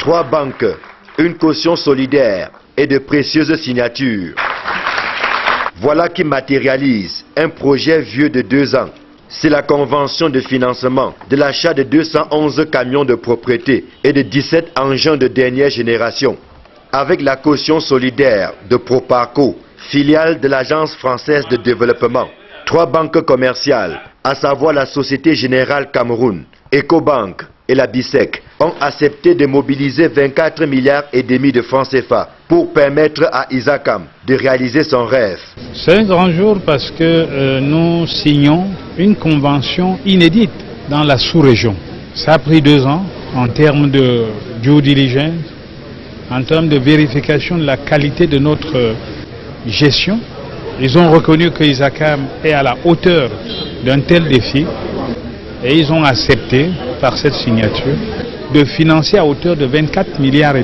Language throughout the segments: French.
3 banques, une caution solidaire et de précieuses signatures. Voilà qui matérialise un projet vieux de 2 ans. C'est la convention de financement de l'achat de 211 camions de propriété et de 17 engins de dernière génération. Avec la caution solidaire de Proparco, filiale de l'Agence française de développement, 3 banques commerciales, à savoir la Société Générale Cameroun, Ecobank et la BISEC, ont accepté de mobiliser 24,5 milliards de francs CFA pour permettre à Isacam de réaliser son rêve. C'est un grand jour parce que nous signons une convention inédite dans la sous-région. Ça a pris 2 ans en termes de due diligence, en termes de vérification de la qualité de notre gestion. Ils ont reconnu que Isacam est à la hauteur d'un tel défi et ils ont accepté par cette signature de financer à hauteur de 24,5 milliards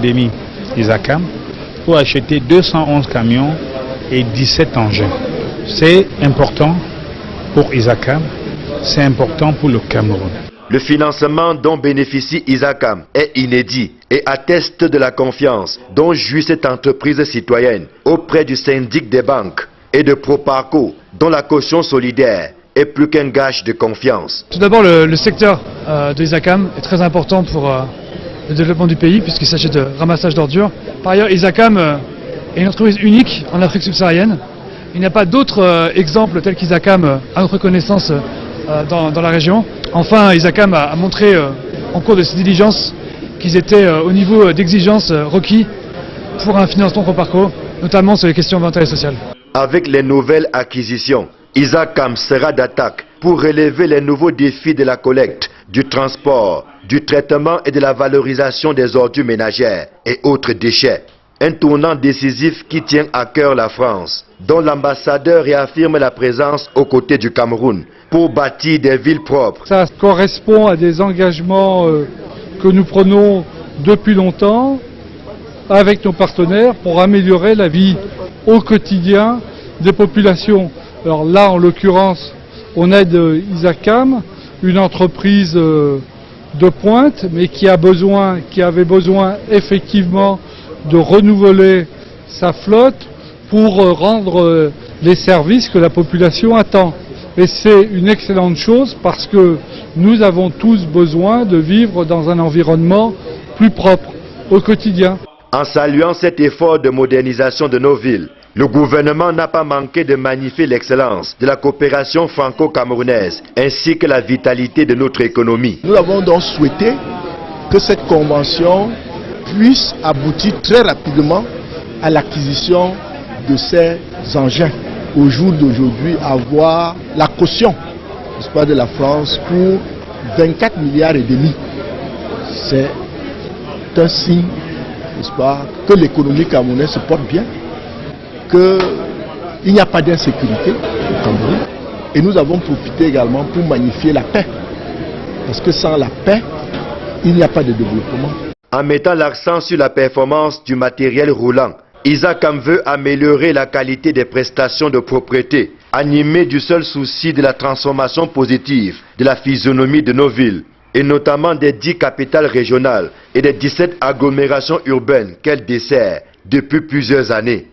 Isacam pour acheter 211 camions et 17 engins. C'est important pour Isacam, c'est important pour le Cameroun. Le financement dont bénéficie Isacam est inédit et atteste de la confiance dont jouit cette entreprise citoyenne auprès du syndic des banques et de Proparco, dont la caution solidaire est plus qu'un gage de confiance. Tout d'abord, le secteur de Isacam est très important pour le développement du pays puisqu'il s'agit de ramassage d'ordures. Par ailleurs, Isacam est une entreprise unique en Afrique subsaharienne. Il n'y a pas d'autres exemples tels qu'Isacam à notre connaissance dans la région. Enfin, Isacam a montré en cours de ses diligences qu'ils étaient au niveau d'exigence requis pour un financement Proparco, notamment sur les questions d'intérêt social. Avec les nouvelles acquisitions, Isacam sera d'attaque pour relever les nouveaux défis de la collecte, du transport, du traitement et de la valorisation des ordures ménagères et autres déchets. Un tournant décisif qui tient à cœur la France, dont l'ambassadeur réaffirme la présence aux côtés du Cameroun pour bâtir des villes propres. Ça correspond à des engagements que nous prenons depuis longtemps avec nos partenaires pour améliorer la vie au quotidien des populations. Alors là, en l'occurrence, on aide Isacam, une entreprise de pointe, mais qui avait besoin effectivement de renouveler sa flotte pour rendre les services que la population attend. Et c'est une excellente chose parce que nous avons tous besoin de vivre dans un environnement plus propre au quotidien. En saluant cet effort de modernisation de nos villes, le gouvernement n'a pas manqué de magnifier l'excellence de la coopération franco-camerounaise ainsi que la vitalité de notre économie. Nous avons donc souhaité que cette convention puisse aboutir très rapidement à l'acquisition de ces engins. Au jour d'aujourd'hui, avoir la caution, n'est-ce pas, de la France pour 24,5 milliards. C'est un signe, n'est-ce pas, que l'économie camerounaise se porte bien, qu'il n'y a pas d'insécurité au Cameroun. Et nous avons profité également pour magnifier la paix. Parce que sans la paix, il n'y a pas de développement. En mettant l'accent sur la performance du matériel roulant, Isacam veut améliorer la qualité des prestations de propriété, animé du seul souci de la transformation positive de la physionomie de nos villes, et notamment des 10 capitales régionales et des 17 agglomérations urbaines qu'elle dessert depuis plusieurs années.